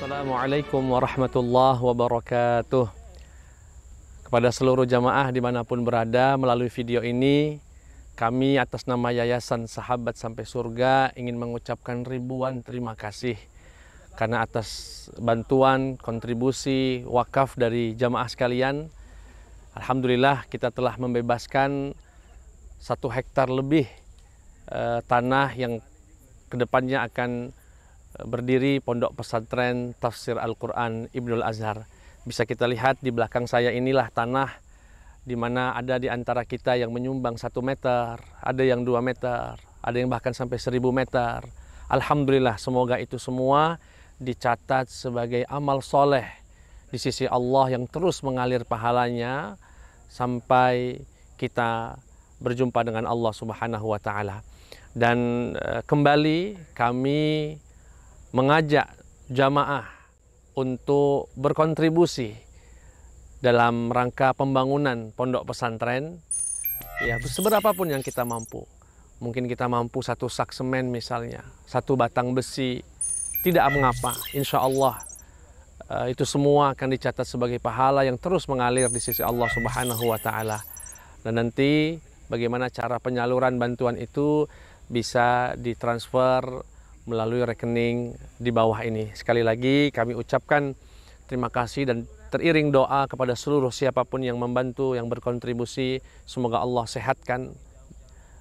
Assalamualaikum warahmatullahi wabarakatuh. Kepada seluruh jamaah dimanapun berada, melalui video ini kami atas nama Yayasan Sahabat Sampai Surga ingin mengucapkan ribuan terima kasih karena atas bantuan, kontribusi, wakaf dari jamaah sekalian. Alhamdulillah kita telah membebaskan 1 hektar lebih tanah yang kedepannya akan berdiri pondok pesantren tafsir Al-Quran Ibnul Azhar. Bisa kita lihat di belakang saya inilah tanah di mana ada di antara kita yang menyumbang 1 meter, ada yang 2 meter, ada yang bahkan sampai 1000 meter. Alhamdulillah, semoga itu semua dicatat sebagai amal soleh di sisi Allah yang terus mengalir pahalanya sampai kita berjumpa dengan Allah Subhanahu wa Ta'ala. Dan kembali kami mengajak jamaah untuk berkontribusi dalam rangka pembangunan pondok pesantren, ya seberapapun yang kita mampu. Mungkin kita mampu 1 sak semen misalnya, 1 batang besi, tidak mengapa. Insya Allah itu semua akan dicatat sebagai pahala yang terus mengalir di sisi Allah Subhanahu wa Ta'ala. Dan nanti bagaimana cara penyaluran bantuan itu bisa ditransfer melalui rekening di bawah ini. Sekali lagi kami ucapkan terima kasih dan teriring doa kepada seluruh siapapun yang membantu, yang berkontribusi. Semoga Allah sehatkan,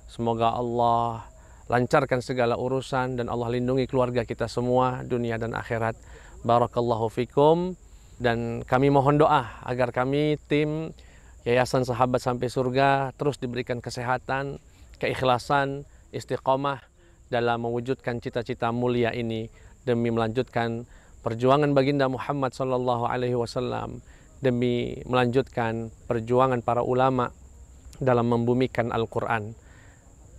semoga Allah lancarkan segala urusan, dan Allah lindungi keluarga kita semua dunia dan akhirat. Barakallahu fikum. Dan kami mohon doa agar kami tim Yayasan Sahabat Sampai Surga terus diberikan kesehatan, keikhlasan, istiqomah dalam mewujudkan cita-cita mulia ini demi melanjutkan perjuangan baginda Muhammad sallallahu alaihi wasallam, demi melanjutkan perjuangan para ulama dalam membumikan Al-Quran.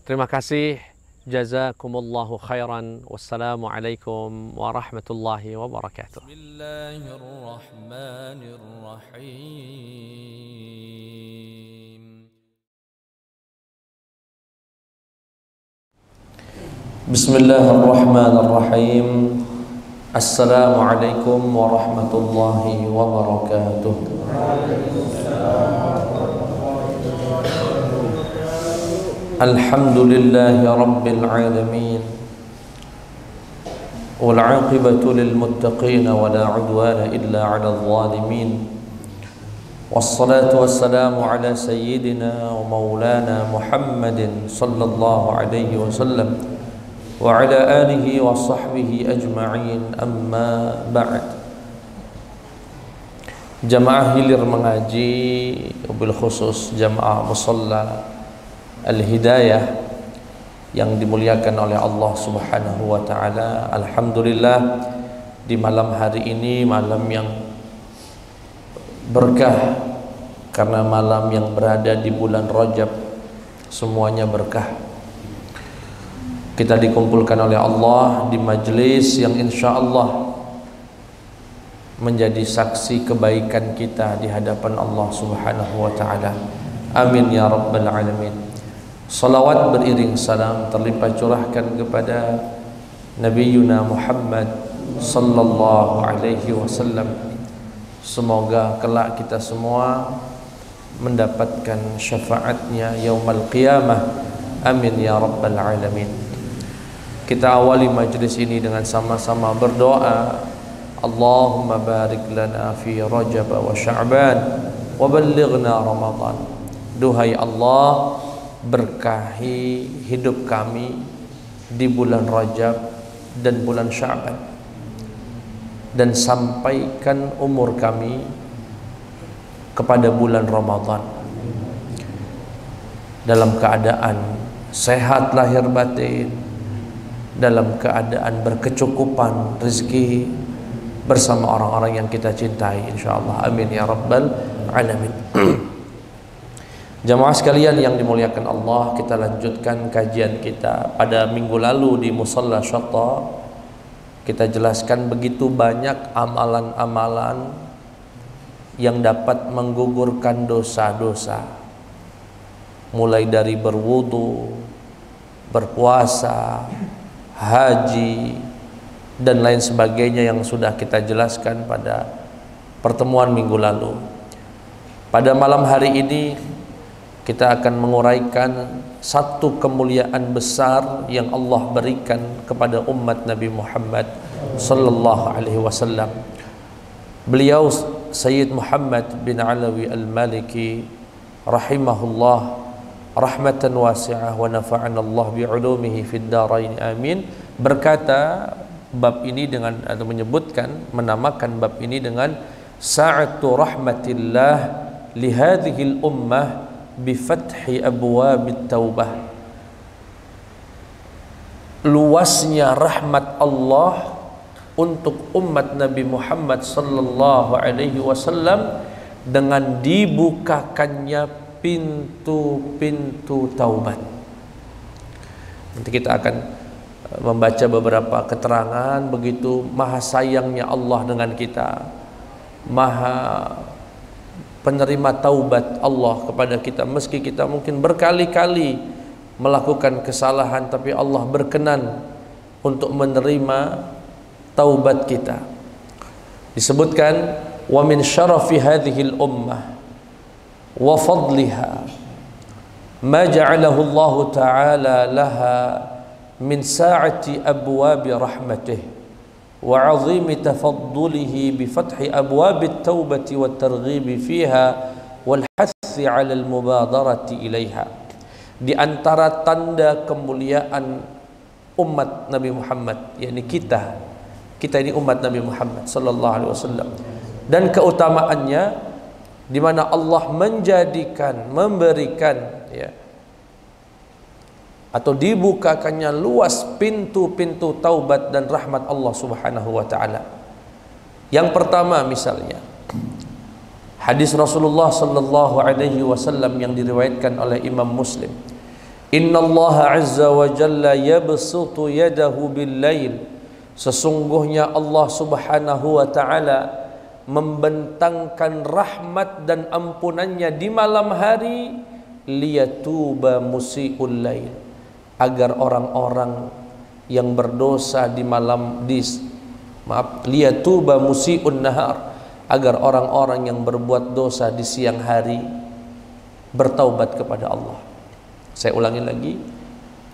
Terima kasih. Jazakumullahu khairan. Wassalamualaikum warahmatullahi wabarakatuh. Bismillahirrahmanirrahim. Bismillahirrahmanirrahim. Assalamualaikum warahmatullahi wabarakatuh. Alhamdulillahi rabbil alamin. Wal 'aqibatu lil muttaqin wa la 'udwana illa 'alal zalimin. Wassalatu wassalamu ala sayyidina wa maulana Muhammadin sallallahu alaihi wasallam wa ala alihi wa sahbihi ajma'in, amma ba'd. Jamaah hilir mengaji, bil khusus jamaah musalla Al-Hidayah yang dimuliakan oleh Allah Subhanahu wa Ta'ala. Alhamdulillah, di malam hari ini malam yang berkah karena malam yang berada di bulan Rajab, semuanya berkah. Kita dikumpulkan oleh Allah di majelis yang insya Allah menjadi saksi kebaikan kita di hadapan Allah Subhanahu wa Ta'ala. Amin ya rabbal alamin. Salawat beriring salam terlimpah curahkan kepada Nabiyuna Muhammad sallallahu alaihi wasallam. Semoga kelak kita semua mendapatkan syafaatnya yaumal qiyamah. Amin ya rabbal alamin. Kita awali majlis ini dengan sama-sama berdoa. Allahumma barik lana fi Rajab wa Sya'ban wa ballighna Ramadan. Duhai Allah, berkahi hidup kami di bulan Rajab dan bulan Sya'ban, dan sampaikan umur kami kepada bulan Ramadan dalam keadaan sehat lahir batin, dalam keadaan berkecukupan rezeki bersama orang-orang yang kita cintai insyaallah. Amin ya rabbal alamin. Jamaah sekalian yang dimuliakan Allah, kita lanjutkan kajian kita. Pada minggu lalu di Musalla Syatta kita jelaskan begitu banyak amalan-amalan yang dapat menggugurkan dosa-dosa, mulai dari berwudu, berpuasa, haji, dan lain sebagainya yang sudah kita jelaskan pada pertemuan minggu lalu. Pada malam hari ini kita akan menguraikan satu kemuliaan besar yang Allah berikan kepada umat Nabi Muhammad sallallahu alaihi wasallam. Beliau Sayyid Muhammad bin Alawi Al-Maliki rahimahullah rahmatan wasi'ah wa nafa'ana Allah bi'ulumihi fid dharain amin, berkata bab ini dengan, atau menyebutkan, menamakan bab ini dengan sa'atu rahmatillah li hadhihi al-ummah bi fathi abwabit taubah. Luasnya rahmat Allah untuk umat Nabi Muhammad sallallahu alaihi wasallam dengan dibukakannya pintu-pintu taubat. Nanti kita akan membaca beberapa keterangan begitu maha sayangnya Allah dengan kita, maha penerima taubat Allah kepada kita, meski kita mungkin berkali-kali melakukan kesalahan, tapi Allah berkenan untuk menerima taubat kita. Disebutkan wa min syarafi hadhihi al-ummah wa fadliha ma ja'alahu Allah ta'ala laha min sa'ati abwabi rahmatih wa 'azimi tafaddulihi bi fathi abwabit taubati wat targhibi fiha wal hathi 'ala al mubadarati ilaiha. Di antara tanda kemuliaan umat Nabi Muhammad, yakni kita ini umat Nabi Muhammad sallallahu alaihi wasallam, dan keutamaannya di mana Allah menjadikan, memberikan, ya, atau dibukakannya luas pintu-pintu taubat dan rahmat Allah Subhanahu wa taala. Yang pertama misalnya hadis Rasulullah sallallahu alaihi wasallam yang diriwayatkan oleh Imam Muslim. Innallaha azza wa jalla yabsutu yadahu bil-lail. Sesungguhnya Allah Subhanahu wa taala membentangkan rahmat dan ampunannya di malam hari, liyatuba musiiul lail, agar orang-orang yang berdosa di malam liyatuba musiiun nahar, agar orang-orang yang berbuat dosa di siang hari bertaubat kepada Allah. Saya ulangi lagi.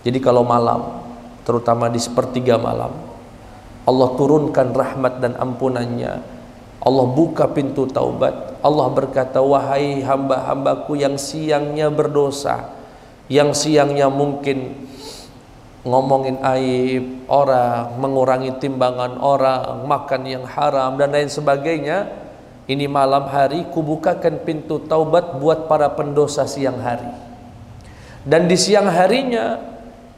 Jadi kalau malam, terutama di sepertiga malam, Allah turunkan rahmat dan ampunannya, Allah buka pintu taubat. Allah berkata, wahai hamba-hambaku yang siangnya berdosa, yang siangnya mungkin ngomongin aib orang, mengurangi timbangan orang, makan yang haram dan lain sebagainya, ini malam hari kubukakan pintu taubat buat para pendosa siang hari. Dan di siang harinya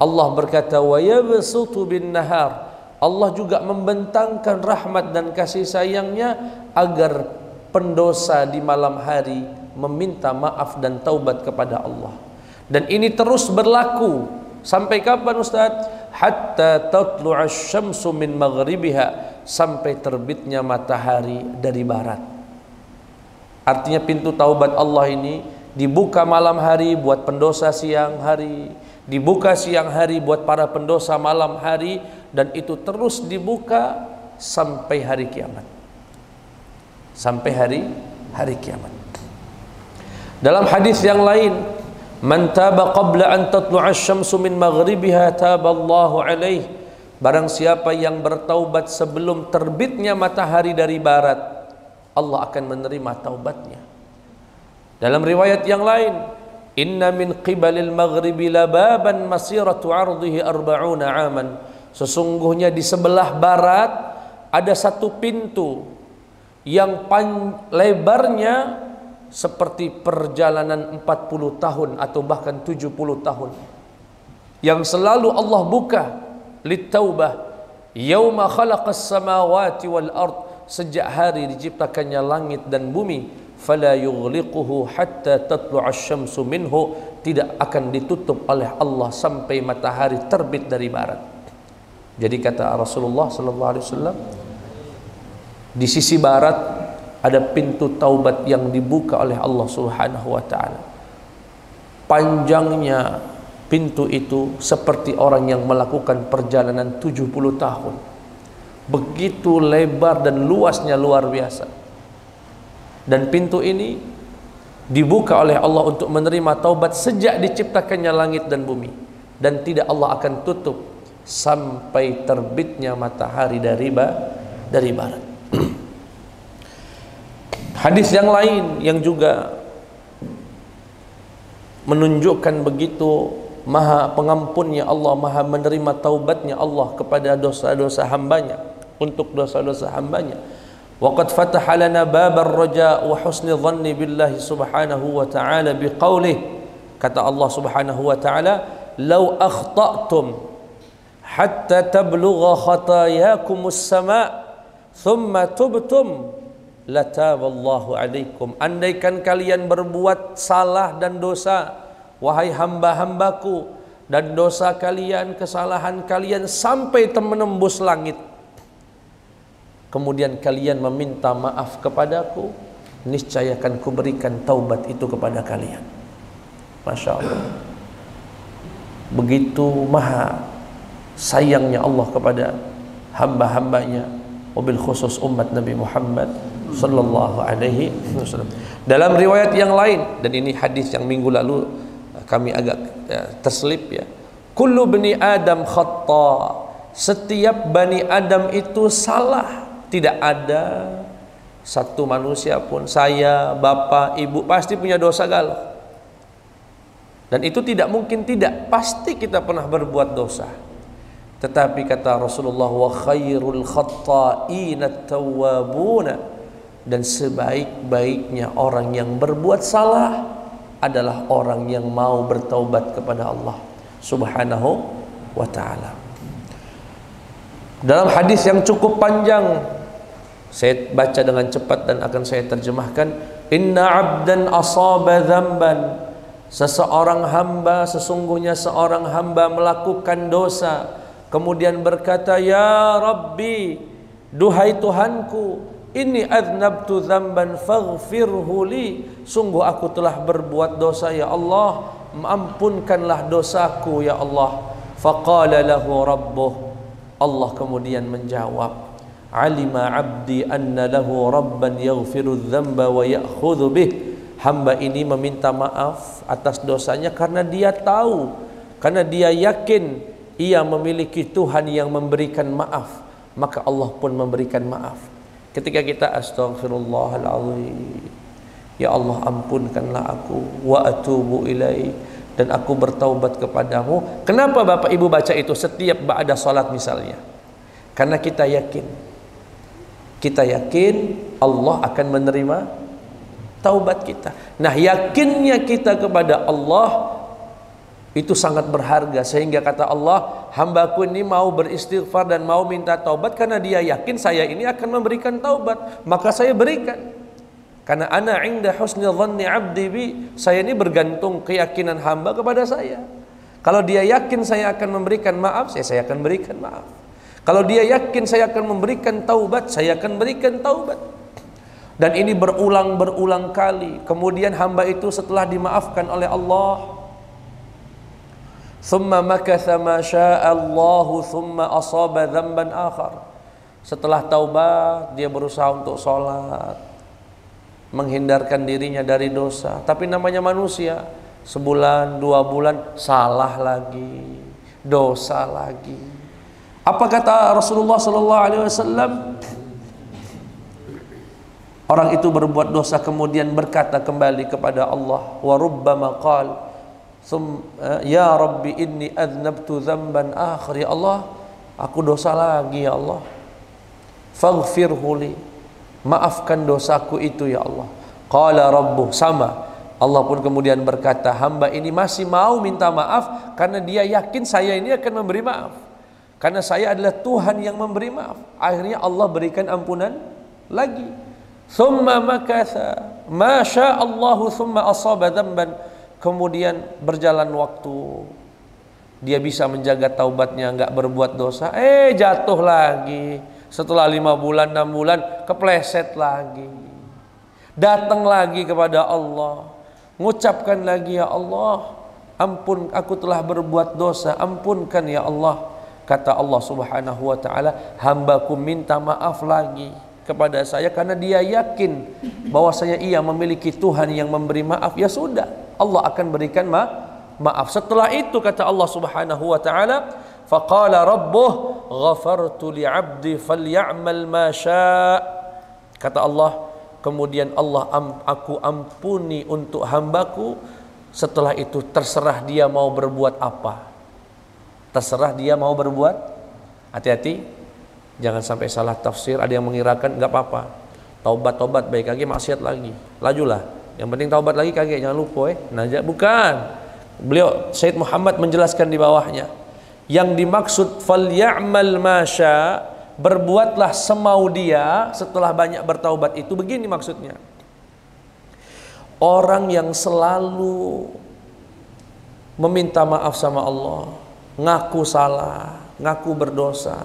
Allah berkata, wa yabsutu bin nahar, Allah juga membentangkan rahmat dan kasih sayangnya agar pendosa di malam hari meminta maaf dan taubat kepada Allah. Dan ini terus berlaku sampai kapan Ustaz? Hatta tatlu'asy syamsu min maghribiha, sampai terbitnya matahari dari barat. Artinya pintu taubat Allah ini dibuka malam hari buat pendosa siang hari, dibuka siang hari buat para pendosa malam hari, dan itu terus dibuka sampai hari kiamat. Sampai hari kiamat. Dalam hadis yang lain, man taba qabla an tatlu'a asy-syamsu min maghribiha taballahu alaihi, barang siapa yang bertaubat sebelum terbitnya matahari dari barat, Allah akan menerima taubatnya. Dalam riwayat yang lain, inna min qibalil maghribi lababan masiratu 'ardihi 40 aman, sesungguhnya di sebelah barat ada satu pintu yang lebarnya seperti perjalanan 40 tahun atau bahkan 70 tahun, yang selalu Allah buka litaubah yauma khalaqas samawati wal ard, sejak hari diciptakannya langit dan bumi, fala yughliquhu hatta tatlu'a asy-syamsu minhu, tidak akan ditutup oleh Allah sampai matahari terbit dari barat. Jadi kata Rasulullah sallallahu alaihi wasallam, di sisi barat ada pintu taubat yang dibuka oleh Allah Subhanahu wa taala. Panjangnya pintu itu seperti orang yang melakukan perjalanan 70 tahun. begitu lebar dan luasnya luar biasa. Dan pintu ini dibuka oleh Allah untuk menerima taubat sejak diciptakannya langit dan bumi, dan tidak Allah akan tutup sampai terbitnya matahari dari barat. Hadis yang lain yang juga menunjukkan begitu maha pengampunnya Allah, maha menerima taubatnya Allah kepada dosa-dosa hambanya, untuk dosa-dosa hambanya. Waqad fataha lana babar raja wa husni dhanni billahi subhanahu wa ta'ala biqaulih, kata Allah subhanahu wa ta'ala, law akhta'tum hatta tablugha khatayakumus sama' thumma tubtum lataballahu alaikum. Andaikan kalian berbuat salah dan dosa, wahai hamba-hambaku, dan dosa kalian, kesalahan kalian sampai menembus langit, kemudian kalian meminta maaf kepadaku, niscaya akan kuberikan taubat itu kepada kalian. Masya Allah, begitu maha sayangnya Allah kepada hamba-hambanya, wabil khusus umat Nabi Muhammad sallallahu alaihi wasallam. Dalam riwayat yang lain, dan ini hadis yang minggu lalu kami agak terselip ya, kullu bani Adam khata, setiap bani Adam itu salah. Tidak ada satu manusia pun, saya, bapak, ibu, pasti punya dosa galau. Dan itu tidak mungkin tidak, pasti kita pernah berbuat dosa. Tetapi kata Rasulullah, wa khairul khatta'ina at-tawwabuna, dan sebaik-baiknya orang yang berbuat salah adalah orang yang mau bertaubat kepada Allah subhanahu wa ta'ala. Dalam hadis yang cukup panjang, saya baca dengan cepat dan akan saya terjemahkan. Inna abdan asaba dzamban, seseorang hamba, sesungguhnya seorang hamba melakukan dosa, kemudian berkata, ya Rabbi, duhai Tuhanku, inni adznabtu dzamban faghfirhu li, sungguh aku telah berbuat dosa ya Allah, ampunkanlah dosaku ya Allah. Faqala lahu rabbuh, Allah kemudian menjawab, alima abdi anna lahu rabban yaghfiru dzamba wa ya'khudhu bih, hamba ini meminta maaf atas dosanya karena dia tahu, karena dia yakin ia memiliki Tuhan yang memberikan maaf, maka Allah pun memberikan maaf. Ketika kita astaghfirullahaladzim, ya Allah ampunkanlah aku, wa atubu ilaih, dan aku bertaubat kepadamu. Kenapa Bapak Ibu baca itu setiap ba'da salat misalnya? Karena kita yakin Allah akan menerima taubat kita. Nah, yakinnya kita kepada Allah itu sangat berharga, sehingga kata Allah, hambaku ini mau beristighfar dan mau minta taubat karena dia yakin saya ini akan memberikan taubat, maka saya berikan. Karena ana inda husni dhanni abdi bi, saya ini bergantung keyakinan hamba kepada saya. Kalau dia yakin saya akan memberikan maaf, saya akan berikan maaf. Kalau dia yakin saya akan memberikan taubat, saya akan berikan taubat. Dan ini berulang kali. Kemudian hamba itu setelah dimaafkan oleh Allah, thumma makatha ma sya'allahu thumma asaba dzamban akhar, setelah taubat dia berusaha untuk sholat, menghindarkan dirinya dari dosa. Tapi namanya manusia, sebulan, 2 bulan, salah lagi, dosa lagi. Apa kata Rasulullah sallallahu alaihi wasallam? Orang itu berbuat dosa kemudian berkata kembali kepada Allah, wa rubbama qala, ya Rabbi inni adznabtu dzamban akhar, ya Allah aku dosa lagi ya Allah, faghfirhu li, maafkan dosaku itu ya Allah. Qala rabbuh, sama Allah pun kemudian berkata, hamba ini masih mau minta maaf karena dia yakin saya ini akan memberi maaf, karena saya adalah Tuhan yang memberi maaf. Akhirnya Allah berikan ampunan lagi. Thumma makatha ma sya'allahu thumma asaba dzamban, kemudian berjalan waktu, dia bisa menjaga taubatnya, enggak berbuat dosa, jatuh lagi. Setelah 5 bulan, 6 bulan, kepleset lagi. Datang lagi kepada Allah, mengucapkan lagi, ya Allah, ampun, aku telah berbuat dosa, ampunkan ya Allah. kata Allah Subhanahu wa taala, hambaku minta maaf lagi kepada saya karena dia yakin bahwasanya ia memiliki Tuhan yang memberi maaf. Ya sudah, Allah akan berikan maaf. Setelah itu kata Allah Subhanahu wa taala, faqala rabbuh ghafartu li'abdi faly'amal ma syaa. Kata Allah, kemudian aku ampuni untuk hambaku. Setelah itu terserah dia mau berbuat apa. Terserah dia mau berbuat. Hati-hati, jangan sampai salah tafsir. Ada yang mengirakan nggak apa-apa, taubat baik lagi, maksiat lagi, lajulah. Yang penting taubat lagi kagak, jangan lupa najak. Bukan. Beliau Sayyid Muhammad menjelaskan di bawahnya, yang dimaksud falyamal masya, berbuatlah semau dia setelah banyak bertaubat itu begini maksudnya. Orang yang selalu meminta maaf sama Allah, ngaku salah, ngaku berdosa,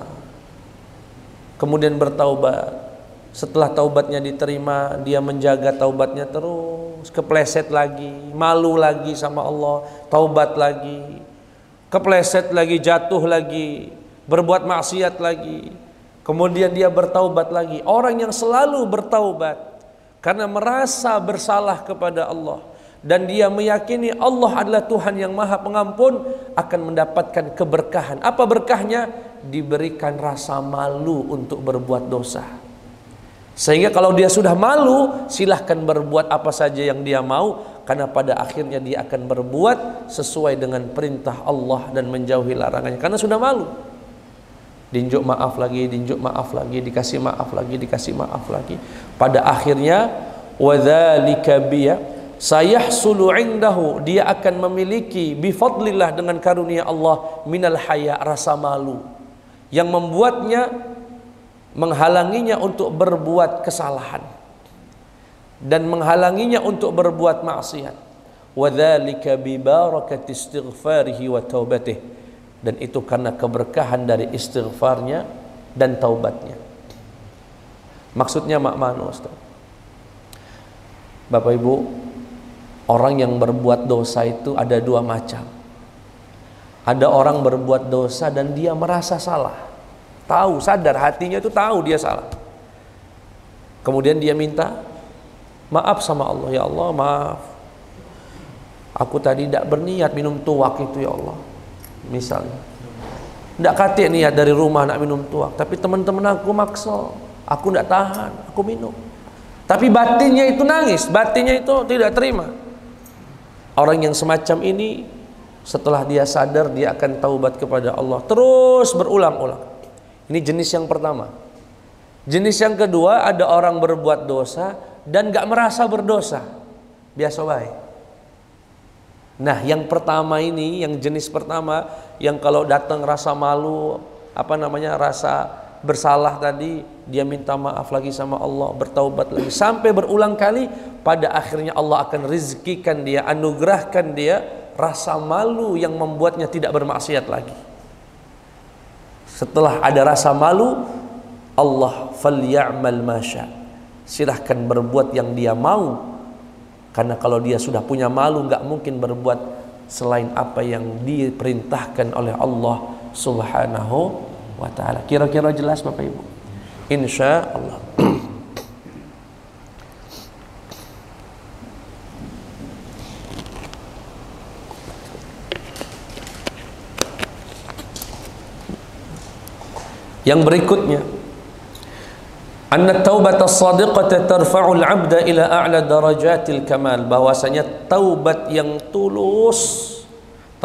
kemudian bertaubat. Setelah taubatnya diterima, dia menjaga taubatnya terus, kepleset lagi, malu lagi sama Allah, taubat lagi, kepleset lagi, jatuh lagi, berbuat maksiat lagi, kemudian dia bertaubat lagi. Orang yang selalu bertaubat karena merasa bersalah kepada Allah dan dia meyakini Allah adalah Tuhan yang Maha Pengampun, akan mendapatkan keberkahan. Apa berkahnya? Diberikan rasa malu untuk berbuat dosa. Sehingga kalau dia sudah malu, silahkan berbuat apa saja yang dia mau, karena pada akhirnya dia akan berbuat sesuai dengan perintah Allah dan menjauhi larangannya, karena sudah malu. Dinjuk maaf lagi, dinjuk maaf lagi, dikasih maaf lagi, dikasih maaf lagi. Pada akhirnya wadzalika biya sayahsulu indahu, dia akan memiliki bifadlillah, dengan karunia Allah, minal haya, rasa malu yang membuatnya, menghalanginya untuk berbuat kesalahan dan menghalanginya untuk berbuat maksiat. Wadzalika bi barakati istighfarihi wa taubatih, dan itu karena keberkahan dari istighfarnya dan taubatnya. Maksudnya makmana Ustaz? Bapak Ibu, orang yang berbuat dosa itu ada dua macam. Ada orang berbuat dosa dan dia merasa salah, tahu, sadar, hatinya itu tahu dia salah. Kemudian dia minta maaf sama Allah. Ya Allah, maaf, aku tadi tidak berniat minum tuak itu ya Allah. Misalnya, tidak kate niat dari rumah nak minum tuak, tapi teman-teman aku maksa, aku tidak tahan, aku minum. Tapi batinnya itu nangis, batinnya itu tidak terima. Orang yang semacam ini, setelah dia sadar, dia akan taubat kepada Allah terus berulang-ulang. Ini jenis yang pertama. Jenis yang kedua, ada orang berbuat dosa dan gak merasa berdosa, biasa baik. Nah, yang pertama ini, yang jenis pertama, yang kalau datang rasa malu, rasa bersalah tadi, dia minta maaf lagi sama Allah, bertaubat lagi, sampai berulang kali. Pada akhirnya Allah akan rizkikan dia, anugerahkan dia rasa malu yang membuatnya tidak bermaksiat lagi. Setelah ada rasa malu, Allah falyamal masya, silahkan berbuat yang dia mau. Karena kalau dia sudah punya malu, nggak mungkin berbuat selain apa yang diperintahkan oleh Allah Subhanahu wa ta'ala. Kira-kira jelas Bapak Ibu? Insya Allah. Yang berikutnya, anna taubat as-sadiqata tarfa'ul 'abda ila a'la darajatil kamal, bahwasanya taubat yang tulus,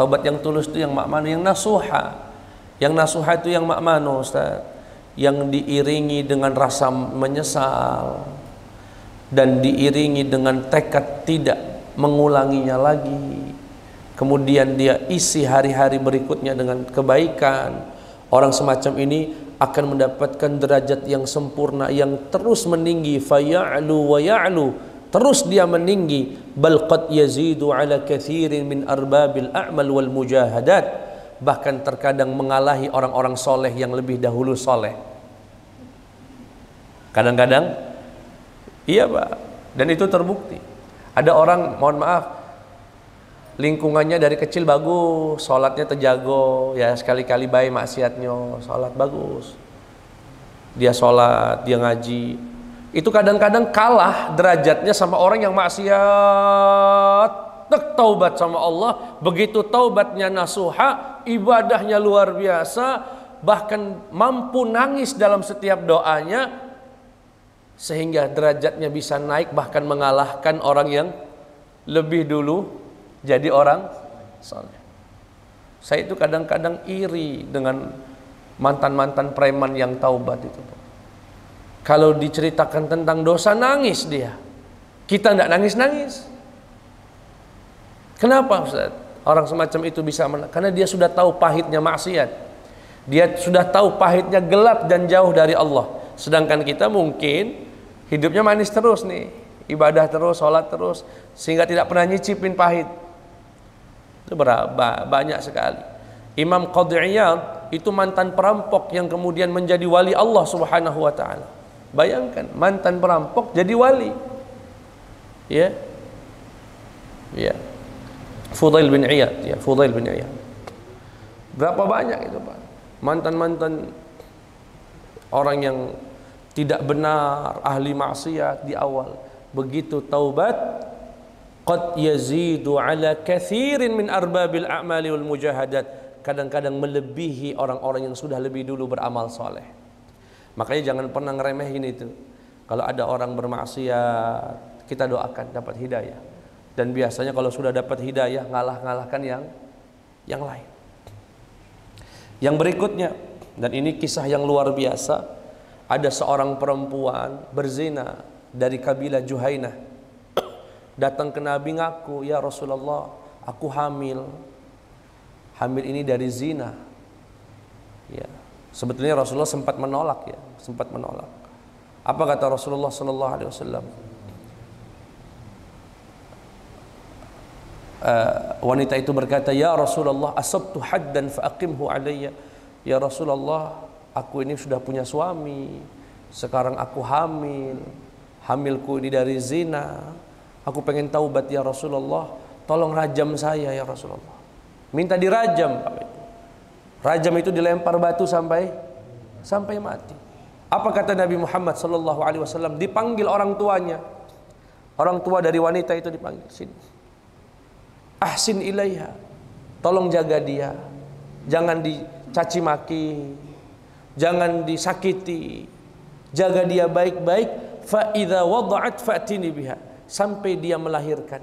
taubat yang tulus itu yang makmana, yang nasuha. Yang nasuha itu yang makmana Ustaz, yang diiringi dengan rasa menyesal dan diiringi dengan tekad tidak mengulanginya lagi. Kemudian dia isi hari-hari berikutnya dengan kebaikan. Orang semacam ini akan mendapatkan derajat yang sempurna, yang terus meninggi, faya'lu wa ya'lu, terus dia meninggi. Bal qad yazidu ala kathirin min arbabil a'mal wal mujahadat, bahkan terkadang mengalahi orang-orang soleh yang lebih dahulu soleh. Kadang-kadang iya Pak, dan itu terbukti. Ada orang, mohon maaf, lingkungannya dari kecil bagus, sholatnya terjago, ya sekali-kali baik maksiatnya, sholat bagus. Dia sholat, dia ngaji. Itu kadang-kadang kalah derajatnya sama orang yang maksiat, taubat sama Allah. Begitu taubatnya nasuha, ibadahnya luar biasa, bahkan mampu nangis dalam setiap doanya, sehingga derajatnya bisa naik bahkan mengalahkan orang yang lebih dulu jadi orang saleh. Saya itu kadang-kadang iri dengan mantan-mantan preman yang taubat itu. Kalau diceritakan tentang dosa nangis dia. Kita enggak nangis-nangis. Kenapa Ustaz? Orang semacam itu bisa karena dia sudah tahu pahitnya maksiat. Dia sudah tahu pahitnya gelap dan jauh dari Allah. Sedangkan kita mungkin hidupnya manis terus nih, ibadah terus, sholat terus, sehingga tidak pernah nyicipin pahit. Itu banyak sekali. Imam Qadhi Iyad itu mantan perampok yang kemudian menjadi wali Allah Subhanahu wa taala. Bayangkan, mantan perampok jadi wali. Ya. Ya. Fudail bin Iyad, ya, Fudail bin Iyad. Berapa banyak itu, Pak? Mantan-mantan orang yang tidak benar, ahli maksiat di awal, begitu taubat, qad yazidu ala kathirin min arbabil a'mali wal mujahadat, kadang-kadang melebihi orang-orang yang sudah lebih dulu beramal soleh. Makanya jangan pernah ngeremehin itu. Kalau ada orang bermaksiat, kita doakan dapat hidayah. Dan biasanya kalau sudah dapat hidayah, ngalah-ngalahkan yang lain. Yang berikutnya, dan ini kisah yang luar biasa, ada seorang perempuan berzina dari kabilah Juhainah. Datang ke Nabi ngaku, ya Rasulullah, aku hamil. Hamil ini dari zina. Ya. Sebetulnya Rasulullah sempat menolak, ya, sempat menolak. Apa kata Rasulullah sallallahu alaihi wasallam? Wanita itu berkata, ya Rasulullah, asabtu haddan fa aqimhu alayya. Ya Rasulullah, aku ini sudah punya suami, sekarang aku hamil. Hamilku ini dari zina. Aku pengen taubat ya Rasulullah, tolong rajam saya ya Rasulullah. Minta dirajam. Rajam itu dilempar batu sampai mati. Apa kata Nabi Muhammad sallallahu alaihi wasallam? Dipanggil orang tuanya. Orang tua dari wanita itu dipanggil, sini. Ahsin ilaiha. Tolong jaga dia. Jangan dicaci maki. Jangan disakiti. Jaga dia baik-baik. Fa idza wada'at fa'tini biha. Sampai dia melahirkan.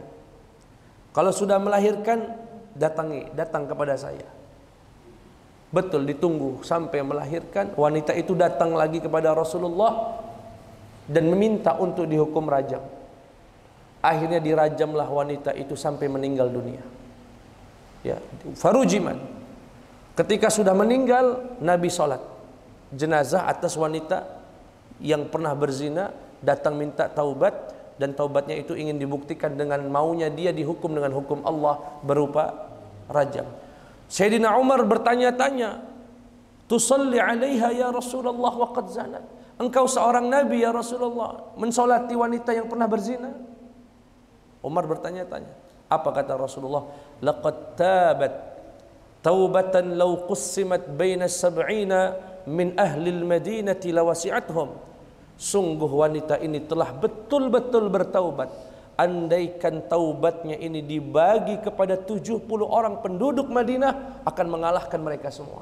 Kalau sudah melahirkan, datang kepada saya. Betul, ditunggu sampai melahirkan. Wanita itu datang lagi kepada Rasulullah dan meminta untuk dihukum rajam. Akhirnya dirajamlah wanita itu sampai meninggal dunia. Ya, farujiman. Ketika sudah meninggal, Nabi sholat jenazah atas wanita yang pernah berzina, datang minta taubat, dan taubatnya itu ingin dibuktikan dengan maunya dia dihukum dengan hukum Allah berupa rajam. Sayyidina Umar bertanya-tanya, tusalli alaiha ya Rasulullah wa qad zanat. Engkau seorang nabi ya Rasulullah, mensolati wanita yang pernah berzina? Umar bertanya-tanya. Apa kata Rasulullah? Laqad tabat taubatan law qussimat baina sab'ina min ahli al-Madinati lawasi'athum. Sungguh wanita ini telah betul-betul bertaubat. Andaikan taubatnya ini dibagi kepada 70 orang penduduk Madinah, akan mengalahkan mereka semua.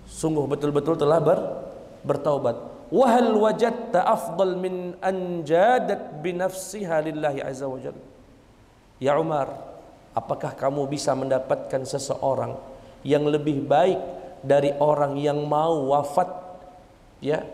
Sungguh betul-betul telah bertaubat. Wahal wajadta afdal min anjadat binafsiha lillahi azza wa jalla. Ya Umar, apakah kamu bisa mendapatkan seseorang yang lebih baik dari orang yang mau wafat, ya,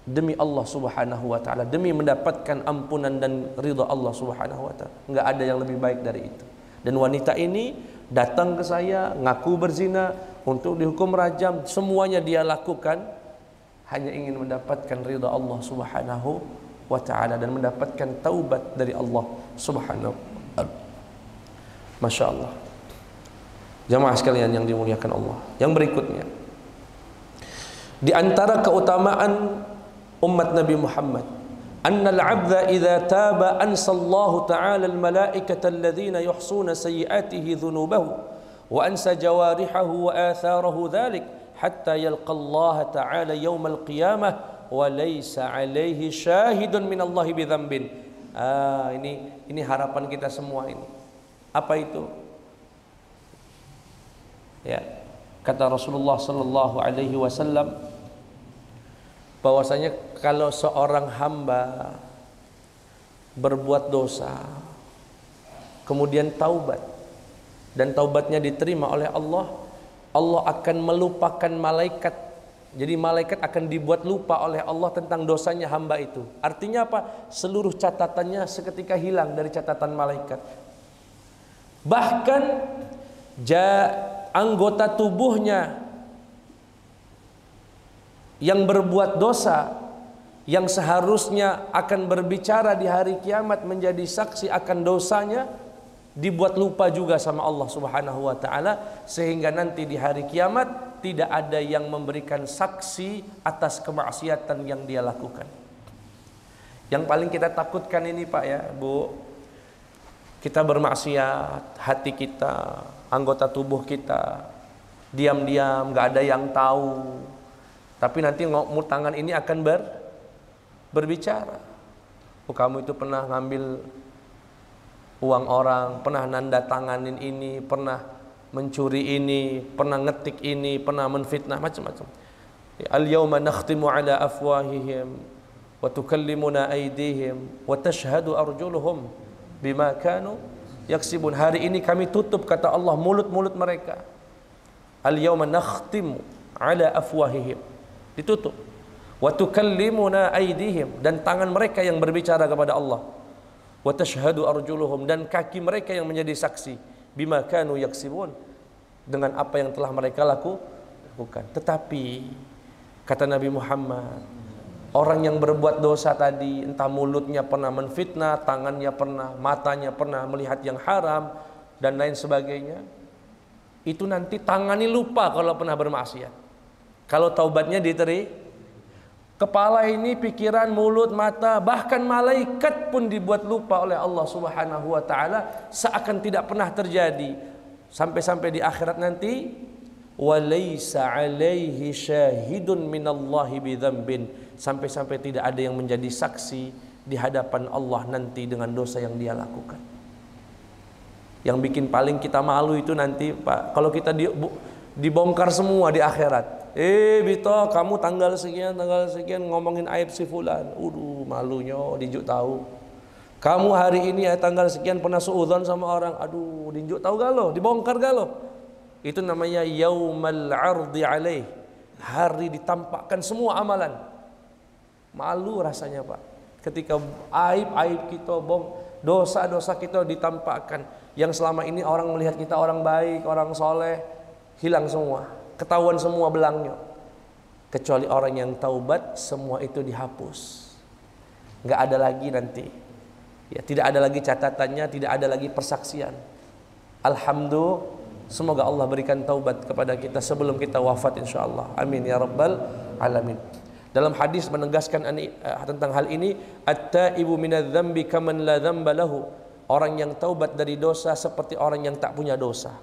demi Allah subhanahu wa ta'ala, demi mendapatkan ampunan dan ridha Allah subhanahu wa ta'ala? Enggak ada yang lebih baik dari itu. Dan wanita ini datang ke saya, ngaku berzina, untuk dihukum rajam. Semuanya dia lakukan hanya ingin mendapatkan ridha Allah subhanahu wa ta'ala dan mendapatkan taubat dari Allah subhanahu wa ta'ala. Masya Allah. Jamaah sekalian yang dimuliakan Allah, yang berikutnya, di antara keutamaan umat Nabi Muhammad Annal 'abda idza taba ansallahu ta'ala al-malaikata alladhina yuhsuna sayyi'atihi dhunubahu wa ansa jawarihahu wa atharahu dhalik hatta yalqa Allah ta'ala yawm al-qiyamah wa laysa 'alaihi syahidun min Allah bi dzambin. Ini harapan kita semua ini. Apa itu? Ya, kata Rasulullah sallallahu alaihi wasallam bahwasanya kalau seorang hamba berbuat dosa kemudian taubat dan taubatnya diterima oleh Allah, Allah akan melupakan malaikat. Jadi malaikat akan dibuat lupa oleh Allah tentang dosanya hamba itu. Artinya apa? Seluruh catatannya seketika hilang dari catatan malaikat. Bahkan anggota tubuhnya yang berbuat dosa, yang seharusnya akan berbicara di hari kiamat menjadi saksi akan dosanya, dibuat lupa juga sama Allah Subhanahu wa taala, sehingga nanti di hari kiamat tidak ada yang memberikan saksi atas kemaksiatan yang dia lakukan. Yang paling kita takutkan ini Pak ya, Bu, kita bermaksiat, hati kita, anggota tubuh kita diam-diam, nggak ada yang tahu, tapi nanti tangan ini akan berbicara. Oh, kamu itu pernah ngambil uang orang, pernah nanda tanganin ini, pernah mencuri ini, pernah ngetik ini, pernah menfitnah, macam-macam. Al-yawma nakhtimu ala afwahihim wa tukallimuna aydihim wa tashhadu arjuluhum bima kanu yaksibun. Hari ini kami tutup, kata Allah, mulut-mulut mereka. Al-yawma nakhtimu ala afwahihim, ditutup. Wa tukallimuna aydihim, dan tangan mereka yang berbicara kepada Allah. Wa tashhadu arjuluhum, dan kaki mereka yang menjadi saksi. Bima kanu yaksibun, dengan apa yang telah mereka lakukan. Tetapi kata Nabi Muhammad, orang yang berbuat dosa tadi, entah mulutnya pernah menfitnah, tangannya pernah, matanya pernah melihat yang haram dan lain sebagainya, itu nanti tangannya lupa kalau pernah bermaksiat. Kalau taubatnya diterima, kepala ini, pikiran, mulut, mata, bahkan malaikat pun dibuat lupa oleh Allah Subhanahu wa taala, seakan tidak pernah terjadi. Sampai-sampai di akhirat nanti, walaysa 'alaihi syahidun minallahi bidzambin, sampai-sampai tidak ada yang menjadi saksi di hadapan Allah nanti dengan dosa yang dia lakukan. Yang bikin paling kita malu itu nanti Pak, kalau kita dibongkar semua di akhirat. Bito, kamu tanggal sekian ngomongin aib si fulan. Malunya dinjuk tahu. Kamu hari ini tanggal sekian pernah suudzon sama orang. Dinjuk tahu galo, dibongkar galo. Itu namanya yaumal ardi alaih, hari ditampakkan semua amalan. Malu rasanya Pak, ketika aib-aib kita, dosa-dosa kita ditampakkan. Yang selama ini orang melihat kita orang baik, orang soleh, hilang semua, ketahuan semua belangnya. Kecuali orang yang taubat, semua itu dihapus, nggak ada lagi nanti. Ya, tidak ada lagi catatannya, tidak ada lagi persaksian. Alhamdulillah, semoga Allah berikan taubat kepada kita sebelum kita wafat insyaallah. Amin ya rabbal alamin. Dalam hadis menegaskan tentang hal ini, at-taibu minadz-dzambi kaman la dzamba lahu. Orang yang taubat dari dosa seperti orang yang tak punya dosa.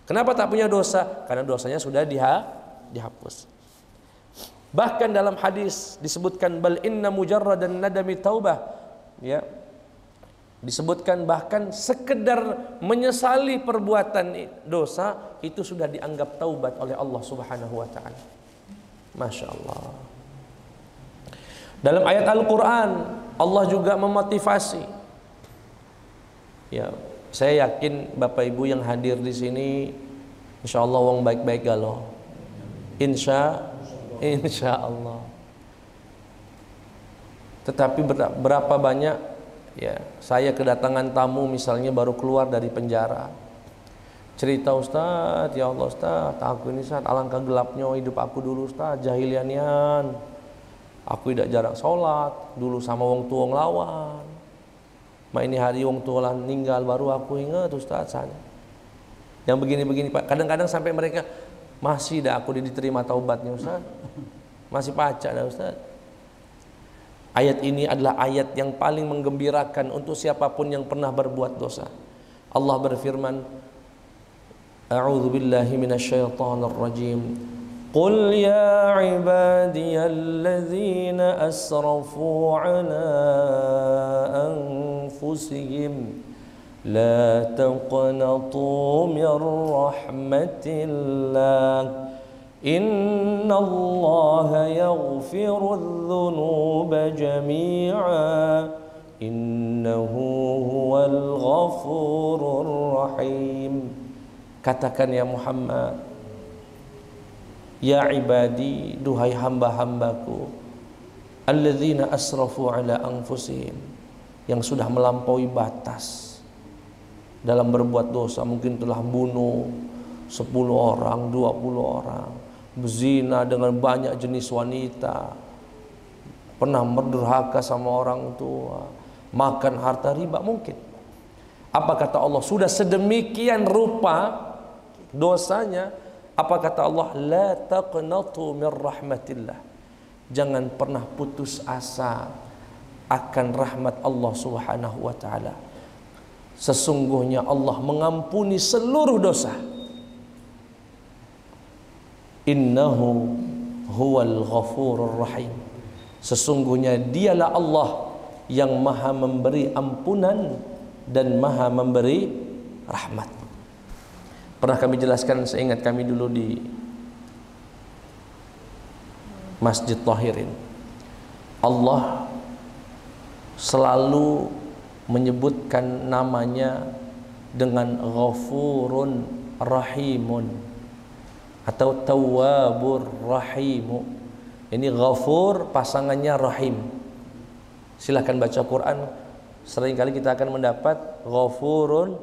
Kenapa tak punya dosa? Karena dosanya sudah dihapus. Bahkan dalam hadis disebutkan bal inna mujarradan nadami taubah. Ya. Disebutkan bahkan sekedar menyesali perbuatan dosa itu sudah dianggap taubat oleh Allah Subhanahu wa taala. Masya Allah. Dalam ayat Al-Quran Allah juga memotivasi. Ya, saya yakin Bapak Ibu yang hadir di sini, insya Allah wong baik-baik galau. Insya Allah. Tetapi berapa banyak ya, saya kedatangan tamu misalnya baru keluar dari penjara. Cerita, Ustaz, ya Allah Ustaz, aku ini saat alangkah gelapnya hidup aku dulu Ustaz, jahilianian. Aku tidak jarang sholat, dulu sama wong tua ngelawan. Ini hari wong tua meninggal baru aku ingat Ustaz sana. Yang begini-begini Pak, kadang-kadang sampai mereka masih dah aku diterima taubatnya Ustaz. Masih pacak dah Ustaz. Ayat ini adalah ayat yang paling menggembirakan untuk siapapun yang pernah berbuat dosa. Allah berfirman, A'udzu billahi minasyaitonir rajim. Qul ya ibadiyalladzina asrafu ala anfusihim la taqnatu min rahmatillah. Inna Allah yaghfirudz dzunuba jami'a innahu huwal ghafurur rahim. Katakan ya Muhammad, ya ibadi, duhai hamba-hambaku, alladzina asrafu ala anfusihim, yang sudah melampaui batas dalam berbuat dosa, mungkin telah bunuh 10 orang, 20 orang, berzina dengan banyak jenis wanita, pernah berdurhaka sama orang tua, makan harta riba mungkin. Apa kata Allah? Sudah sedemikian rupa dosanya, apa kata Allah? La taqnatu min rahmatillah. Jangan pernah putus asa akan rahmat Allah Subhanahu wa taala. Sesungguhnya Allah mengampuni seluruh dosa. Innahu huwal ghafurur rahim. Sesungguhnya dialah Allah yang maha memberi ampunan dan maha memberi rahmat. Pernah kami jelaskan, seingat kami dulu di Masjid Tahirin, Allah selalu menyebutkan namanya dengan Ghafurun Rahimun atau Tawwabur Rahimu. Ini Ghafur pasangannya Rahim. Silahkan baca Quran, seringkali kita akan mendapat Ghafurun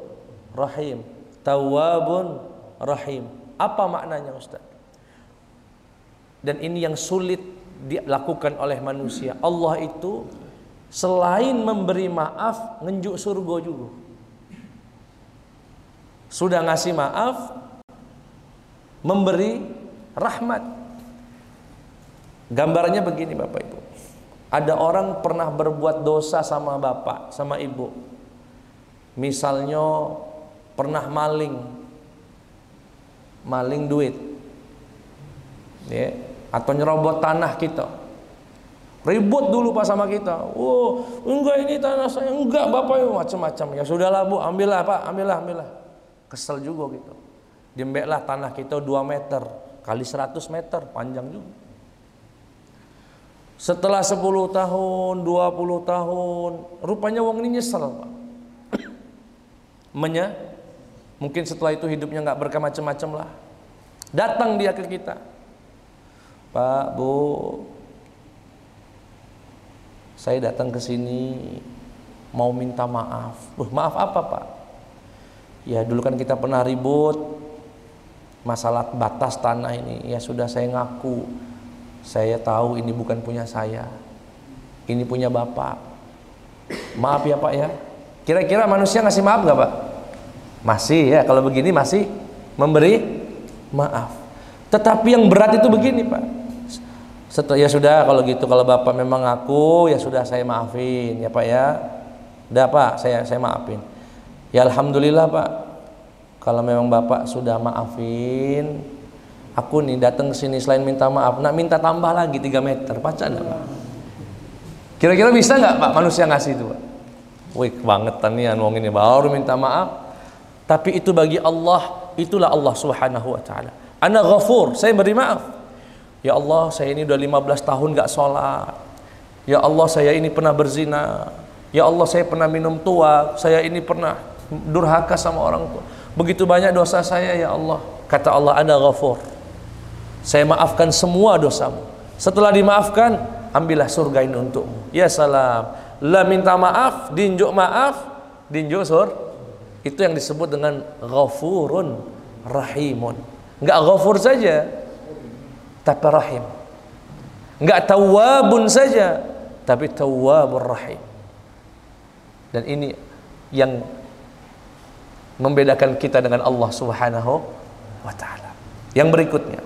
Rahim, Tawwabun Rahim. Apa maknanya Ustaz? Dan ini yang sulit dilakukan oleh manusia. Allah itu selain memberi maaf, ngenjuk surga juga. Sudah ngasih maaf, memberi rahmat. Gambarnya begini Bapak Ibu. Ada orang pernah berbuat dosa sama bapak, sama ibu. Misalnya pernah maling duit, ya, atau nyerobot tanah kita. Ribut dulu pas sama kita. Oh, enggak, ini tanah saya. Enggak Bapak, macam-macam. Ya sudahlah Bu, ambillah Pak, ambillah. Kesel juga gitu. Diembeklah tanah kita 2 meter kali 100 meter, panjang juga. Setelah 10 tahun, 20 tahun, rupanya wong ini nyesel Pak. Mungkin setelah itu hidupnya nggak berkah macam-macam lah. Datang dia ke kita, Pak, Bu, saya datang ke sini mau minta maaf. Maaf apa Pak? Ya dulu kan kita pernah ribut masalah batas tanah ini. Ya sudah, saya ngaku, saya tahu ini bukan punya saya, ini punya Bapak. Maaf ya Pak ya. Kira-kira manusia ngasih maaf gak Pak? Masih ya, kalau begini masih memberi maaf. Tetapi yang berat itu begini Pak. Ya sudah kalau gitu, kalau Bapak memang ngaku, ya sudah saya maafin ya Pak ya. Udah Pak, saya maafin. Ya Alhamdulillah Pak, kalau memang Bapak sudah maafin, aku nih datang ke sini selain minta maaf, nak minta tambah lagi 3 meter, baca enggak Pak? Kira-kira bisa nggak Pak manusia ngasih itu Pak? Wih, kebangetan nih wong ini baru minta maaf. Tapi itu bagi Allah, itulah Allah Subhanahu wa taala. Ana Ghafur, saya beri maaf. Ya Allah, saya ini udah 15 tahun gak sholat. Ya Allah, saya ini pernah berzina. Ya Allah, saya pernah minum tua. Saya ini pernah durhaka sama orang tua. Begitu banyak dosa saya ya Allah. Kata Allah, Ana Ghafur, saya maafkan semua dosamu. Setelah dimaafkan, ambillah surga ini untukmu. Ya salam. Lah minta maaf, dinjuk surga. Itu yang disebut dengan Ghafurun Rahimun. Enggak ghafur saja, tapi rahim. Enggak tawwabun saja, tapi tawwabur rahim. Dan ini yang membedakan kita dengan Allah Subhanahu wa taala. Yang berikutnya,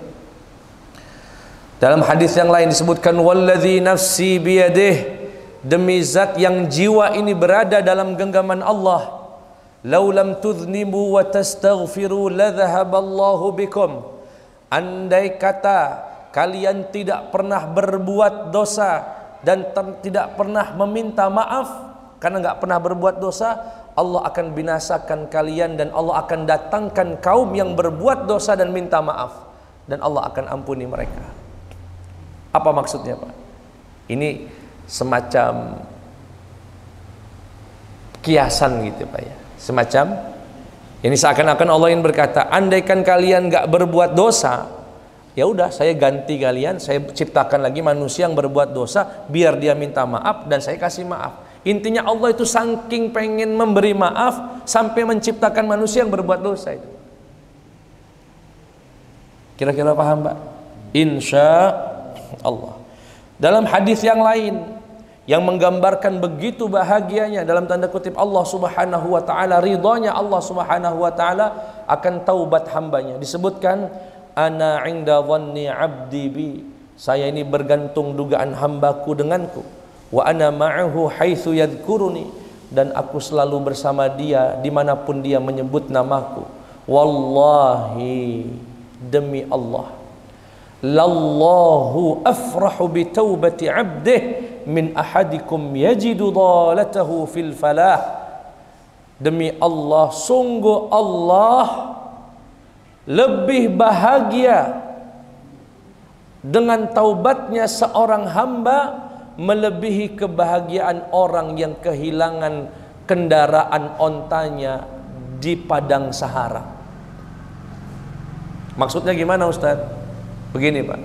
dalam hadis yang lain disebutkan, walladzi nafsi biyadihi demi zat yang jiwa ini berada dalam genggaman Allah, lau lam tudhnibu wa tastaghfiru la dhahaballahu bikum. Andai kata kalian tidak pernah berbuat dosa dan tidak pernah meminta maaf, karena nggak pernah berbuat dosa, Allah akan binasakan kalian dan Allah akan datangkan kaum yang berbuat dosa dan minta maaf, dan Allah akan ampuni mereka. Apa maksudnya, Pak? Ini semacam kiasan gitu, Pak ya. Semacam ini seakan-akan Allah ingin berkata, andaikan kalian nggak berbuat dosa, ya udah saya ganti kalian, saya ciptakan lagi manusia yang berbuat dosa biar dia minta maaf dan saya kasih maaf. Intinya Allah itu saking pengen memberi maaf sampai menciptakan manusia yang berbuat dosa itu. Kira-kira paham, Pak? Insya Allah. Dalam hadis yang lain yang menggambarkan begitu bahagianya dalam tanda kutip Allah Subhanahu wa taala, ridhanya Allah Subhanahu wa taala akan taubat hambanya, disebutkan ana 'inda dhanni 'abdi bi, saya ini bergantung dugaan hambaku denganku, wa ana ma'ahu haitsu yadhkuruni, dan aku selalu bersama dia dimanapun dia menyebut namaku. Wallahi, demi Allah, lallahu afrahu bi taubati 'abdih min ahadikum yajidu dhalatahu fil falah. Demi Allah, sungguh Allah lebih bahagia dengan taubatnya seorang hamba melebihi kebahagiaan orang yang kehilangan kendaraan ontanya di padang Sahara. Maksudnya gimana, Ustaz? Begini, Pak.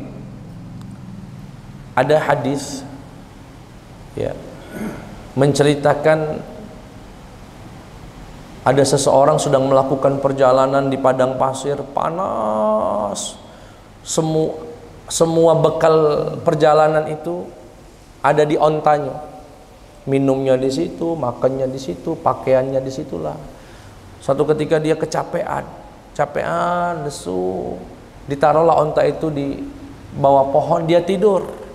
Ada hadis ya menceritakan ada seseorang sedang melakukan perjalanan di padang pasir panas. Semua bekal perjalanan itu ada di ontanya. Minumnya di situ, makannya di situ, pakaiannya di situlah. Suatu ketika dia kecapean, lesu. Ditaruhlah onta itu di bawah pohon, dia tidur.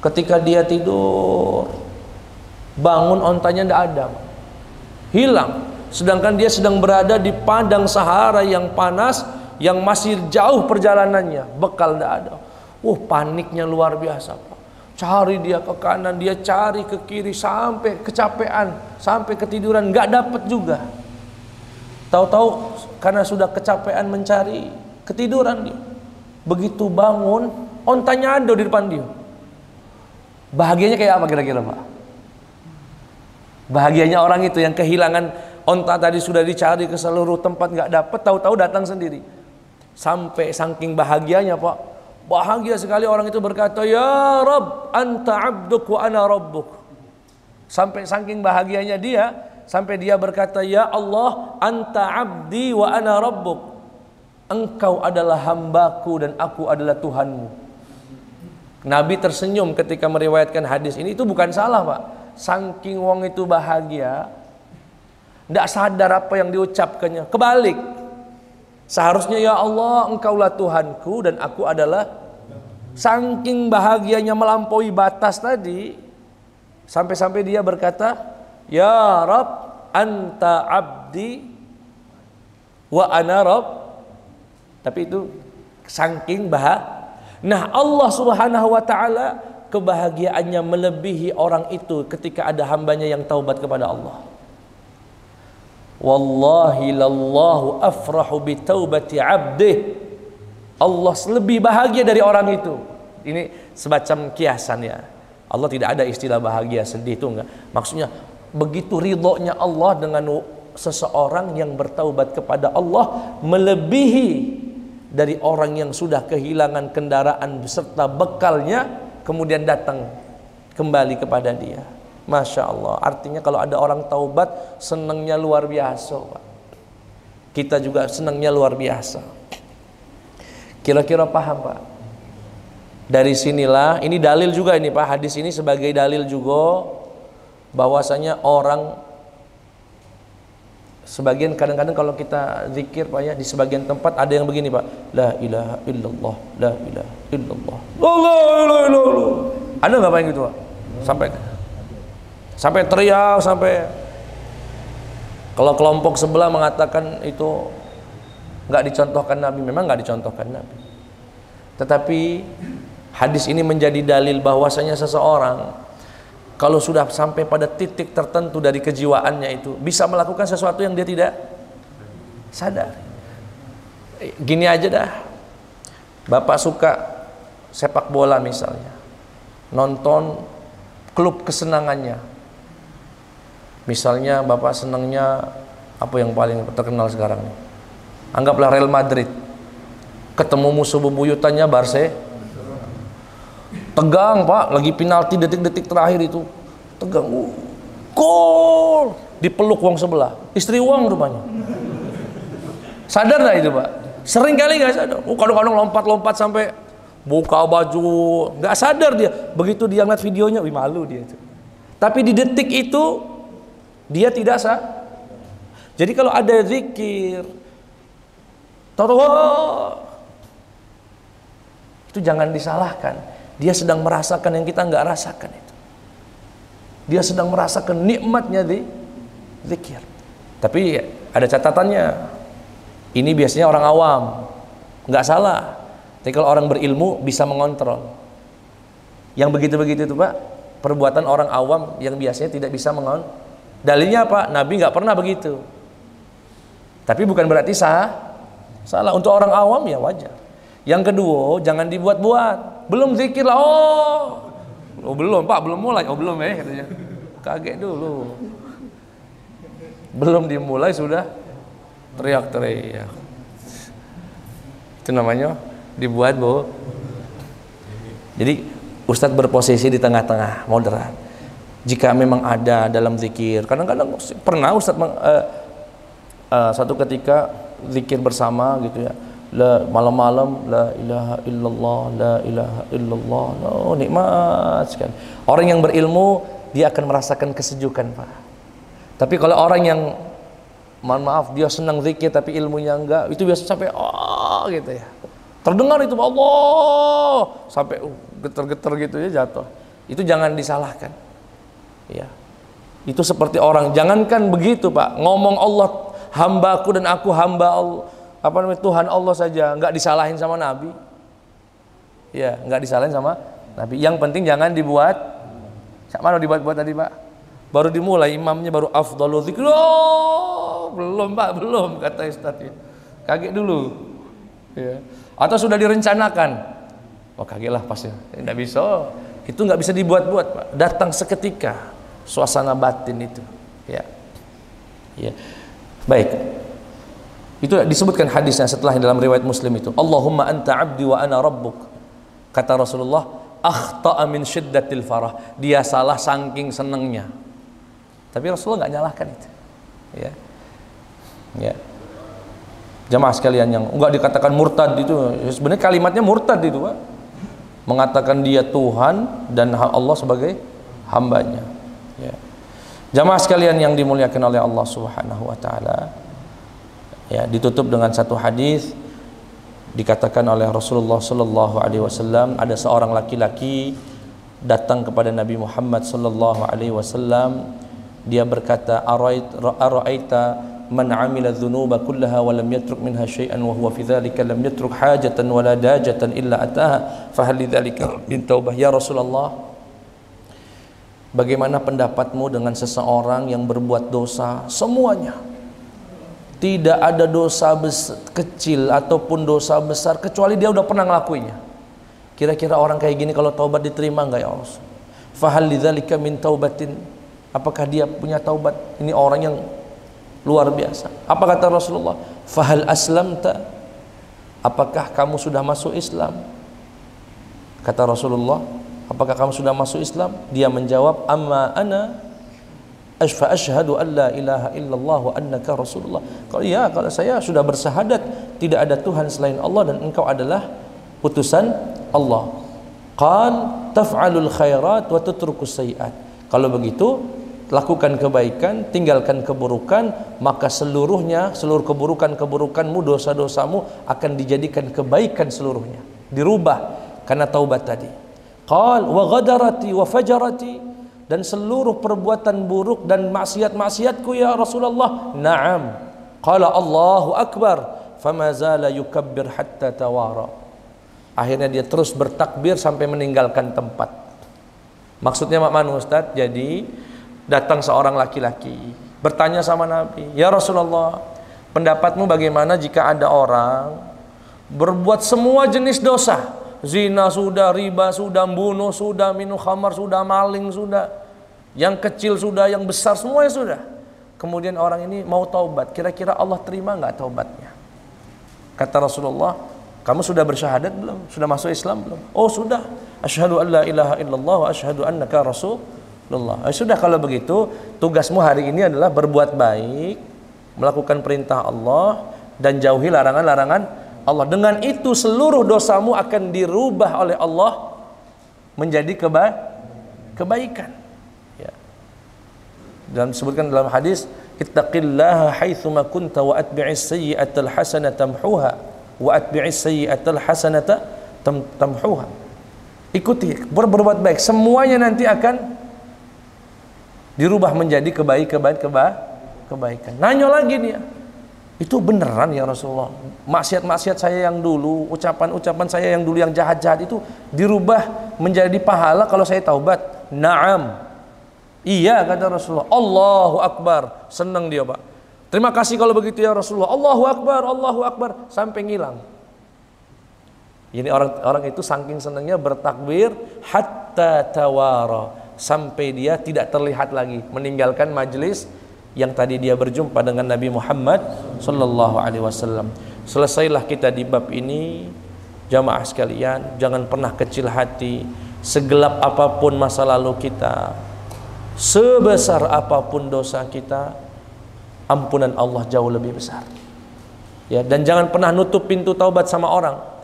Ketika dia tidur, bangun ontanya tidak ada, hilang. Sedangkan dia sedang berada di padang Sahara yang panas, yang masih jauh perjalanannya, bekal tidak ada. Paniknya luar biasa, Pak. Cari dia ke kanan, dia cari ke kiri, sampai kecapean, sampai ketiduran, nggak dapat juga. Tahu-tahu karena sudah kecapean mencari, ketiduran dia. Begitu bangun, ontanya ada di depan dia. Bahagianya kayak apa kira-kira, Pak? Bahagianya orang itu yang kehilangan onta tadi, sudah dicari ke seluruh tempat nggak dapat, tahu-tahu datang sendiri. Sampai saking bahagianya, Pak, bahagia sekali orang itu berkata, ya Rabb, anta abduk wa ana rabbuk. Sampai saking bahagianya dia, sampai dia berkata, ya Allah, anta abdi wa ana rabbuk. Engkau adalah hambaku dan aku adalah Tuhanmu. Nabi tersenyum ketika meriwayatkan hadis ini. Itu bukan salah, Pak. Saking wong itu bahagia, tidak sadar apa yang diucapkannya. Kebalik, seharusnya ya Allah, engkaulah Tuhanku dan aku adalah. Saking bahagianya melampaui batas tadi, sampai-sampai dia berkata, ya Rabb, anta abdi wa ana rabb. Tapi itu saking bahagia. Nah, Allah Subhanahu wa taala kebahagiaannya melebihi orang itu ketika ada hambanya yang taubat kepada Allah. Wallahi lallahu afrahu bi taubati 'abdih. Allah lebih bahagia dari orang itu. Ini semacam kiasan ya. Allah tidak ada istilah bahagia, sedih, itu enggak. Maksudnya begitu ridhonya Allah dengan seseorang yang bertaubat kepada Allah melebihi dari orang yang sudah kehilangan kendaraan beserta bekalnya kemudian datang kembali kepada dia. Masya Allah. Artinya kalau ada orang taubat, senangnya luar biasa, Pak. Kita juga senangnya luar biasa. Kira-kira paham, Pak? Dari sinilah, ini dalil juga ini, Pak. Hadis ini sebagai dalil juga bahwasanya orang, sebagian kadang-kadang kalau kita zikir, Pak ya, di sebagian tempat ada yang begini, Pak. La ilaha illallah, la ilaha illallah, la ilaha illallah. Ada nggak Pak yang gitu, Pak? Sampai Sampai teriak, sampai kalau kelompok sebelah mengatakan itu nggak dicontohkan Nabi, memang nggak dicontohkan Nabi. Tetapi hadis ini menjadi dalil bahwasanya seseorang kalau sudah sampai pada titik tertentu dari kejiwaannya itu bisa melakukan sesuatu yang dia tidak sadar. Gini aja dah, Bapak suka sepak bola misalnya, nonton klub kesenangannya, misalnya Bapak senangnya apa yang paling terkenal sekarang nih, anggaplah Real Madrid ketemu musuh bebuyutannya Barcelona. Tegang Pak, lagi penalti detik-detik terakhir itu tegang, gol, dipeluk wong sebelah, istri wong rupanya. Sadar nggak itu Pak? Sering kali nggak sadar. Kadang-kadang lompat-lompat sampai buka baju, nggak sadar dia. Begitu dia ngeliat videonya, wih malu dia itu. Tapi di detik itu dia tidak sah. Jadi kalau ada zikir, tahu itu jangan disalahkan. Dia sedang merasakan yang kita nggak rasakan itu. Dia sedang merasakan nikmatnya di zikir. Tapi ada catatannya. Ini biasanya orang awam, nggak salah. Tapi kalau orang berilmu bisa mengontrol. Yang begitu-begitu itu Pak, perbuatan orang awam yang biasanya tidak bisa mengontrol. Dalilnya apa? Nabi nggak pernah begitu. Tapi bukan berarti salah. Untuk orang awam ya wajar. Yang kedua, jangan dibuat-buat. Belum zikir lah, oh belum Pak, belum mulai, belum katanya. Kaget dulu. Belum dimulai sudah teriak-teriak. Itu namanya dibuat, Bu. Jadi Ustadz berposisi di tengah-tengah, moderat. Jika memang ada dalam zikir, kadang-kadang pernah Ustadz satu ketika zikir bersama gitu ya. Malam-malam la ilaha illallah, la ilaha illallah. Oh, nikmat sekali. Orang yang berilmu dia akan merasakan kesejukan Pak. Tapi kalau orang yang mohon maaf dia senang zikir tapi ilmunya enggak, itu biasa sampai gitu ya. Terdengar itu Allah sampai getar-getar gitu ya jatuh. Itu jangan disalahkan. Ya. Itu seperti orang, jangankan begitu Pak, ngomong Allah hambaku dan aku hamba Allah, Tuhan Allah saja nggak disalahin sama Nabi. Ya, nggak disalahin sama Nabi. Yang penting jangan dibuat. Mana dibuat-buat tadi Pak? Baru dimulai imamnya baru afdalu dzikr. Belum Pak, belum kata Ustaz. Kaget dulu. Ya. Atau sudah direncanakan. Kaget lah pasti. Nggak bisa. Itu nggak bisa dibuat-buat Pak. Datang seketika suasana batin itu. Ya. Ya. Baik. Itu disebutkan hadisnya setelah dalam riwayat Muslim itu. Allahumma anta abdi wa ana rabbuk. Kata Rasulullah, akhta'a min syiddatil farah. Dia salah saking senengnya. Tapi Rasulullah nggak nyalahkan itu. Ya. Ya. Jamaah sekalian yang enggak dikatakan murtad itu, sebenarnya kalimatnya murtad itu Pak. Mengatakan dia Tuhan dan Allah sebagai hambanya. Ya. Jamaah sekalian yang dimuliakan oleh Allah Subhanahu wa taala. Ya, ditutup dengan satu hadis dikatakan oleh Rasulullah sallallahu alaihi wasallam, ada seorang laki-laki datang kepada Nabi Muhammad sallallahu alaihi wasallam, dia berkata, ara'aita man 'amila dzunuba kullaha wa lam yatruk minha syai'an wa huwa fi dzalika lam yatruk hajatan wala dajatan illa ataha fa hal lidzalika min taubah. Ya Rasulullah, bagaimana pendapatmu dengan seseorang yang berbuat dosa semuanya? Tidak ada dosa kecil ataupun dosa besar kecuali dia udah pernah ngelakuinnya. Kira-kira orang kayak gini kalau taubat diterima enggak ya Allah? Fahal lidzalika min taubatin? Apakah dia punya taubat? Ini orang yang luar biasa. Apa kata Rasulullah? Fahal aslamta? Apakah kamu sudah masuk Islam? Kata Rasulullah, apakah kamu sudah masuk Islam? Dia menjawab, amma ana fa asyhadu an la ilaha illallah wa annaka rasulullah. Kalau saya sudah bersahadat tidak ada Tuhan selain Allah dan engkau adalah utusan Allah. Qal taf'alul khairat wa tutrukus sayiat. Kalau begitu lakukan kebaikan, tinggalkan keburukan, maka seluruh keburukan-keburukanmu, dosa-dosamu akan dijadikan kebaikan seluruhnya, dirubah karena taubat tadi. Qal wa ghadarati wa fajarati. dan seluruh perbuatan buruk dan maksiat-maksiatku ya Rasulullah? Na'am. Qala Allahu Akbar. Fama zala yukabbir hatta tawara. Akhirnya dia terus bertakbir sampai meninggalkan tempat. Maksudnya mana Ustaz? Jadi datang seorang laki-laki bertanya sama Nabi, ya Rasulullah, pendapatmu bagaimana jika ada orang berbuat semua jenis dosa, zina sudah, riba sudah, bunuh sudah, minum khamar sudah, maling sudah, yang kecil sudah, yang besar semuanya sudah. Kemudian orang ini mau taubat, kira-kira Allah terima nggak taubatnya? Kata Rasulullah, kamu sudah bersyahadat belum? Sudah masuk Islam belum? Oh sudah. Asyhadu an la ilaha illallah wa asyhadu annaka rasulullah. Sudah, kalau begitu tugasmu hari ini adalah berbuat baik, melakukan perintah Allah dan jauhi larangan-larangan Allah. Dengan itu seluruh dosamu akan dirubah oleh Allah menjadi kebaikan. Ya. Dan disebutkan dalam hadis, ittaqillaha haitsuma kunta wa atbi'is sayyi'atal hasanata tamhuha wa atbi'is sayyi'atal hasanata tamhuha. Ikuti, berbuat baik, semuanya nanti akan dirubah menjadi kebaikan. Nanya lagi dia, itu beneran ya Rasulullah? Maksiat-maksiat saya yang dulu, ucapan-ucapan saya yang dulu yang jahat-jahat itu dirubah menjadi pahala kalau saya taubat? Naam. Iya, kata Rasulullah. Allahu Akbar. Senang dia, Pak. Terima kasih kalau begitu ya Rasulullah. Allahu Akbar, Allahu Akbar, sampai ngilang. Ini orang itu saking senangnya bertakbir hatta tawara, sampai dia tidak terlihat lagi, meninggalkan majelis yang tadi dia berjumpa dengan Nabi Muhammad sallallahu alaihi wasallam. Selesailah kita di bab ini, jamaah sekalian. Jangan pernah kecil hati. Segelap apapun masa lalu kita, sebesar apapun dosa kita, ampunan Allah jauh lebih besar. Ya, dan jangan pernah nutup pintu taubat sama orang.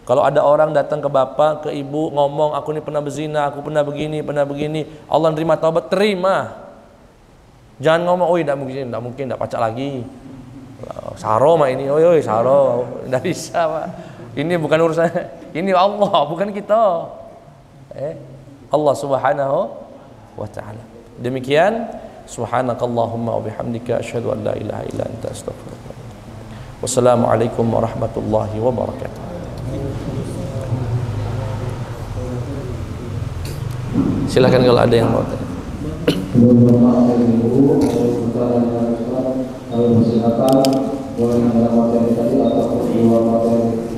Kalau ada orang datang ke bapak, ke ibu, ngomong, aku ini pernah berzina, aku pernah begini, Allah nerima taubat, terima. Jangan ngomong, oh tidak mungkin, tidak pacak lagi. Saro mah ini, oi saro, tidak bisa Pak. Ini bukan urusan, ini Allah, bukan kita. Allah Subhanahu wa ta'ala. Demikian, subhanakallahumma wa bihamdika asyhadu an la ilaha illa anta astaghfiruka. Wassalamualaikum warahmatullahi wabarakatuh. Silakan kalau ada yang mau tanya. Kalau silakan boleh mengenal materi tadi atau di luar materi.